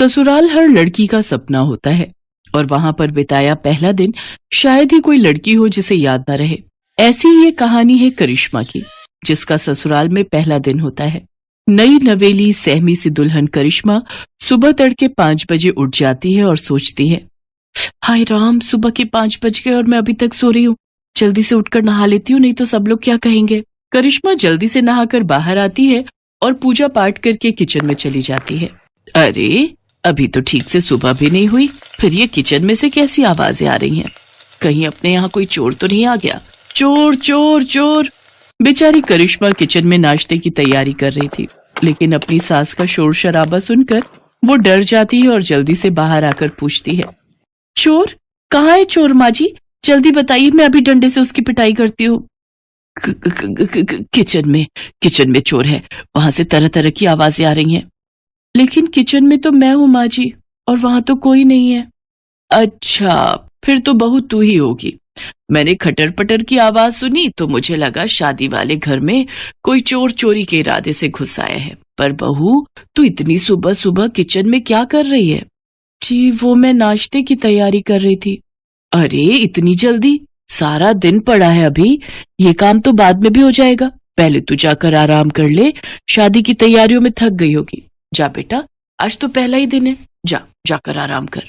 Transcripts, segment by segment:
ससुराल हर लड़की का सपना होता है और वहां पर बिताया पहला दिन शायद ही कोई लड़की हो जिसे याद न रहे। ऐसी ही ये कहानी है करिश्मा की, जिसका ससुराल में पहला दिन होता है। नई नवेली सहमी सी दुल्हन करिश्मा सुबह तड़के 5 बजे उठ जाती है और सोचती है, हाय राम, सुबह के 5 बज गए और मैं अभी तक सो रही हूँ। जल्दी से उठकर नहा लेती हूँ, नहीं तो सब लोग क्या कहेंगे। करिश्मा जल्दी से नहाकर बाहर आती है और पूजा पाठ करके किचन में चली जाती है। अरे, अभी तो ठीक से सुबह भी नहीं हुई, फिर ये किचन में से कैसी आवाजें आ रही हैं? कहीं अपने यहाँ कोई चोर तो नहीं आ गया? चोर चोर चोर! बेचारी करिश्मा किचन में नाश्ते की तैयारी कर रही थी, लेकिन अपनी सास का शोर शराबा सुनकर वो डर जाती है और जल्दी से बाहर आकर पूछती है, चोर? कहाँ है चोर माँ जी? जल्दी बताइए, मैं अभी डंडे से उसकी पिटाई करती हूँ। किचन में चोर है, वहां से तरह तरह की आवाजें आ रही हैं। लेकिन किचन में तो मैं हूँ माँ जी, और वहां तो कोई नहीं है। अच्छा, फिर तो बहू तू ही होगी। मैंने खटर पटर की आवाज सुनी तो मुझे लगा शादी वाले घर में कोई चोर चोरी के इरादे से घुस आया है। पर बहू, तू इतनी सुबह सुबह किचन में क्या कर रही है? जी, वो मैं नाश्ते की तैयारी कर रही थी। अरे, इतनी जल्दी? सारा दिन पड़ा है अभी, ये काम तो बाद में भी हो जाएगा। पहले तू जाकर आराम कर ले, शादी की तैयारियों में थक गई होगी। जा बेटा, आज तो पहला ही दिन है, जाकर आराम कर।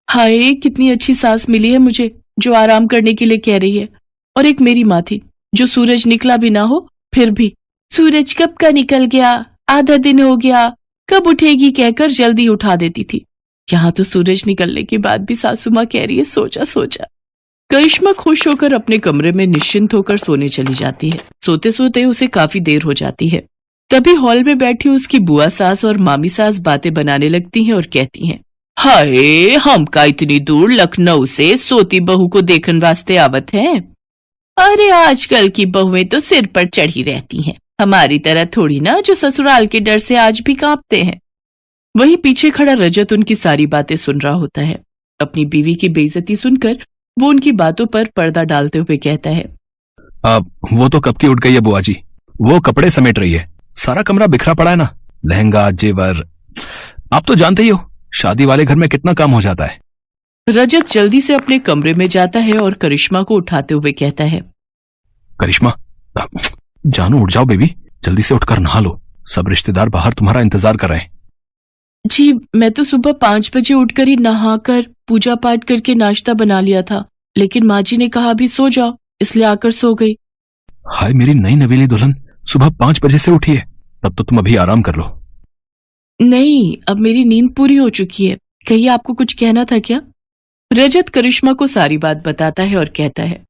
हाय, कितनी अच्छी सास मिली है मुझे, जो आराम करने के लिए कह रही है। और एक मेरी माँ थी, जो सूरज निकला भी ना हो फिर भी, सूरज कब का निकल गया, आधा दिन हो गया, कब उठेगी कहकर जल्दी उठा देती थी। यहाँ तो सूरज निकलने के बाद भी सासू माँ कह रही है, सोचा सोचा। करिश्मा खुश होकर अपने कमरे में निश्चिंत होकर सोने चली जाती है। सोते सोते उसे काफी देर हो जाती है। तभी हॉल में बैठी उसकी बुआ सास और मामी सास बातें बनाने लगती हैं और कहती हैं, हाय, हम का इतनी दूर लखनऊ से सोती बहू को देखने वास्ते आवत है। अरे, आजकल की बहुएं तो सिर पर चढ़ी रहती हैं, हमारी तरह थोड़ी ना, जो ससुराल के डर से आज भी कांपते हैं। वहीं पीछे खड़ा रजत उनकी सारी बातें सुन रहा होता है। अपनी बीवी की बेइज्जती सुनकर वो उनकी बातों पर पर्दा डालते हुए कहता है, वो तो कब की उठ गई है बुआ जी, वो कपड़े समेट रही है, सारा कमरा बिखरा पड़ा है ना, लहंगा जेवर, आप तो जानते ही हो शादी वाले घर में कितना काम हो जाता है। रजत जल्दी से अपने कमरे में जाता है और करिश्मा को उठाते हुए कहता है, करिश्मा, जानू उठ जाओ बेबी, जल्दी से उठकर नहा लो, सब रिश्तेदार बाहर तुम्हारा इंतजार कर रहे हैं। जी, मैं तो सुबह 5 बजे उठकर ही नहाकर पूजा पाठ करके नाश्ता बना लिया था, लेकिन माँ जी ने कहा अभी सो जाओ, इसलिए आकर सो गई। हाय मेरी नई नवेली दुल्हन, सुबह 5 बजे से उठी है, तब तो तुम अभी आराम कर लो। नहीं, अब मेरी नींद पूरी हो चुकी है। कहिए, आपको कुछ कहना था क्या? रजत करिश्मा को सारी बात बताता है और कहता है,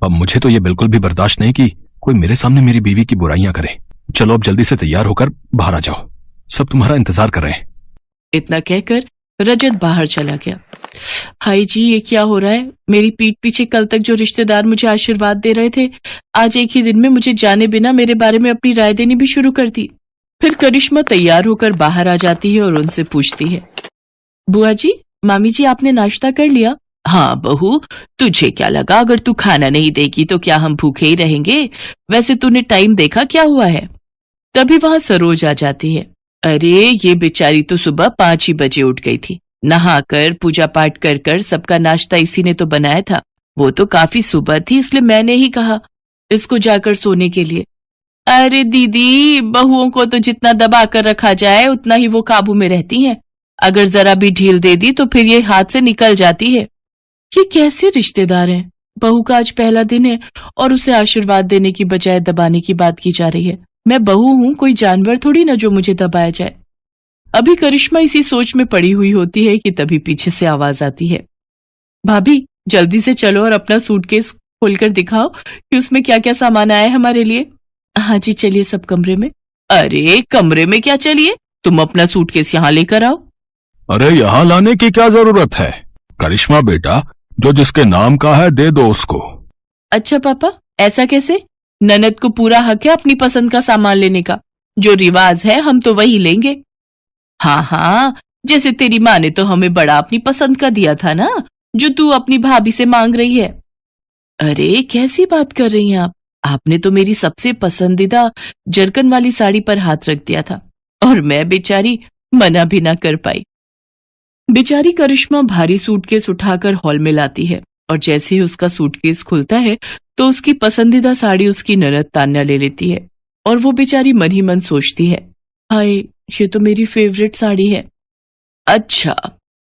अब मुझे तो ये बिल्कुल भी बर्दाश्त नहीं कि कोई मेरे सामने मेरी बीवी की बुराइयां करे। चलो अब जल्दी से तैयार होकर बाहर आ जाओ, सब तुम्हारा इंतजार कर रहे हैं। इतना कहकर रजत बाहर चला गया। हाय जी, ये क्या हो रहा है? मेरी पीठ पीछे कल तक जो रिश्तेदार मुझे आशीर्वाद दे रहे थे, आज एक ही दिन में मुझे जाने बिना मेरे बारे में अपनी राय देनी भी शुरू कर दी। फिर करिश्मा तैयार होकर बाहर आ जाती है और उनसे पूछती है, बुआ जी, मामी जी, आपने नाश्ता कर लिया? हाँ बहू, तुझे क्या लगा अगर तू खाना नहीं देगी तो क्या हम भूखे ही रहेंगे? वैसे तूने टाइम देखा क्या हुआ है? तभी वहां सरोज आ जाती है। अरे, ये बेचारी तो सुबह 5 ही बजे उठ गई थी, नहाकर पूजा पाठ कर कर सबका नाश्ता इसी ने तो बनाया था। वो तो काफी सुबह थी, इसलिए मैंने ही कहा इसको जाकर सोने के लिए। अरे दीदी, बहुओं को तो जितना दबा कर रखा जाए उतना ही वो काबू में रहती हैं। अगर जरा भी ढील दे दी तो फिर ये हाथ से निकल जाती है। ये कैसे रिश्तेदार हैं? बहू का आज पहला दिन है और उसे आशीर्वाद देने की बजाय दबाने की बात की जा रही है। मैं बहू हूं, कोई जानवर थोड़ी ना जो मुझे दबाया जाए। अभी करिश्मा इसी सोच में पड़ी हुई होती है कि तभी पीछे से आवाज आती है, भाभी जल्दी से चलो और अपना सूटकेस खोलकर दिखाओ कि उसमें क्या क्या सामान आया है हमारे लिए। हाँ जी, चलिए सब कमरे में। अरे, कमरे में क्या चलिए, तुम अपना सूटकेस यहाँ लेकर आओ। अरे, यहाँ लाने की क्या जरूरत है? करिश्मा बेटा, जो जिसके नाम का है दे दो उसको। अच्छा पापा, ऐसा कैसे? ननद को पूरा हक है अपनी पसंद का सामान लेने का, जो रिवाज है हम तो वही लेंगे। हाँ हाँ, जैसे तेरी माँ ने तो हमें बड़ा अपनी पसंद का दिया था ना, जो तू अपनी भाभी से मांग रही है। अरे, कैसी बात कर रही हैं आप? आपने तो मेरी सबसे पसंदीदा जरकन वाली साड़ी पर हाथ रख दिया था और मैं बेचारी मना भी ना कर पाई। बेचारी करिश्मा भारी सूटकेस उठाकर हॉल में लाती है और जैसे ही उसका सूटकेस खुलता है तो उसकी पसंदीदा साड़ी उसकी ननद तान्या ले लेती है और वो बेचारी मन ही मन सोचती है, हाय ये तो मेरी फेवरेट साड़ी है। अच्छा,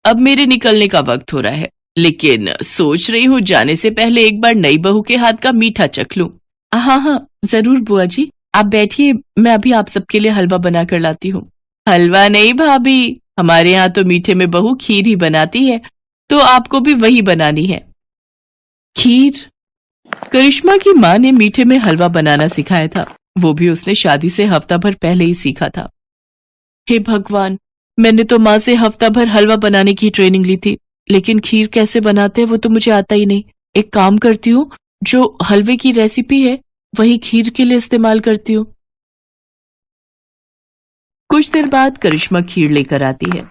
अब मेरे निकलने का वक्त हो रहा है, लेकिन सोच रही हूँ जाने से पहले एक बार नई बहू के हाथ का मीठा चख लूं। हाँ हाँ जरूर बुआ जी, आप बैठिए, मैं अभी आप सबके लिए हलवा बना कर लाती हूँ। हलवा नहीं भाभी, हमारे यहाँ तो मीठे में बहू खीर ही बनाती है, तो आपको भी वही बनानी है। खीर? करिश्मा की माँ ने मीठे में हलवा बनाना सिखाया था, वो भी उसने शादी से हफ्ता भर पहले ही सीखा था। हे भगवान, मैंने तो माँ से हफ्ता भर हलवा बनाने की ट्रेनिंग ली थी, लेकिन खीर कैसे बनाते हैं वो तो मुझे आता ही नहीं। एक काम करती हूँ, जो हलवे की रेसिपी है वही खीर के लिए इस्तेमाल करती हूँ। कुछ देर बाद करिश्मा खीर लेकर आती है।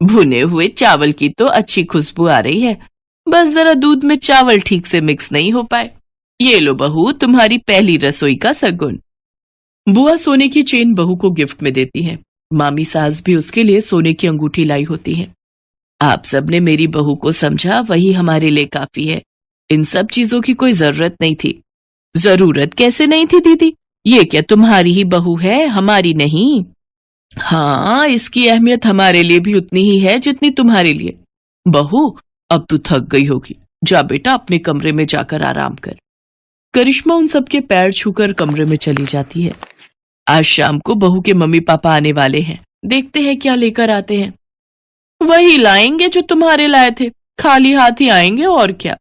भुने हुए चावल की तो अच्छी खुशबू आ रही है, बस जरा दूध में चावल ठीक से मिक्स नहीं हो पाए। ये लो बहू, तुम्हारी पहली रसोई का सगुन। बुआ सोने की चेन बहू को गिफ्ट में देती है। मामी सास भी उसके लिए सोने की अंगूठी लाई होती है। आप सबने मेरी बहू को समझा, वही हमारे लिए काफी है। इन सब चीजों की कोई जरूरत नहीं थी। जरूरत कैसे नहीं थी दीदी? ये क्या तुम्हारी ही बहू है, हमारी नहीं? हाँ, इसकी अहमियत हमारे लिए भी उतनी ही है जितनी तुम्हारे लिए। बहू, अब तू थक गई होगी, जा बेटा अपने कमरे में जाकर आराम कर। करिश्मा उन सबके पैर छूकर कमरे में चली जाती है। आज शाम को बहू के मम्मी पापा आने वाले हैं, देखते हैं क्या लेकर आते हैं। वही लाएंगे जो तुम्हारे लाए थे, खाली हाथ ही आएंगे और क्या।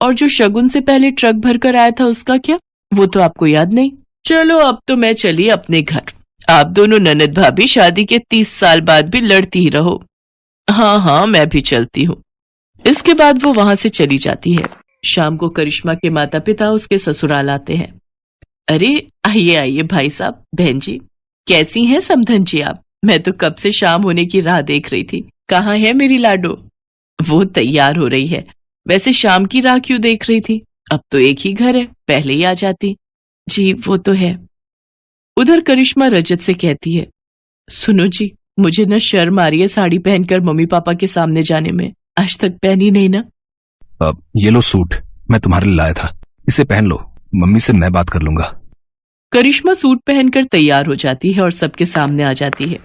और जो शगुन से पहले ट्रक भरकर आया था उसका क्या, वो तो आपको याद नहीं। चलो अब तो मैं चली अपने घर, आप दोनों ननद भाभी शादी के 30 साल बाद भी लड़ती ही रहो। हाँ हाँ मैं भी चलती हूँ। इसके बाद वो वहां से चली जाती है। शाम को करिश्मा के माता पिता उसके ससुराल आते हैं। अरे आइए आइए भाई साहब, बहन जी, कैसी हैं समधन जी आप? मैं तो कब से शाम होने की राह देख रही थी। कहाँ है मेरी लाडो? वो तैयार हो रही है। वैसे शाम की राह क्यों देख रही थी? अब तो एक ही घर है, पहले ही आ जाती। जी वो तो है। उधर करिश्मा रजत से कहती है, सुनो जी, मुझे न शर्म आ रही है साड़ी पहनकर मम्मी पापा के सामने जाने में। आज तक पहनी नहीं ना। अब ये लो सूट, मैं तुम्हारे लिए लाया था, इसे पहन लो, मम्मी से मैं बात कर लूंगा। करिश्मा सूट पहनकर तैयार हो जाती है और सबके सामने आ जाती है।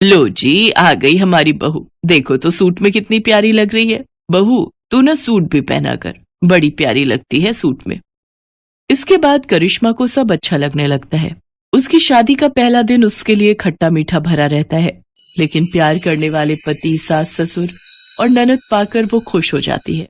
लो जी, आ गई हमारी बहू, देखो तो सूट में कितनी प्यारी लग रही है। बहू तू ना सूट भी पहना कर, बड़ी प्यारी लगती है सूट में। इसके बाद करिश्मा को सब अच्छा लगने लगता है। उसकी शादी का पहला दिन उसके लिए खट्टा मीठा भरा रहता है, लेकिन प्यार करने वाले पति, सास, ससुर और ननद पाकर वो खुश हो जाती है।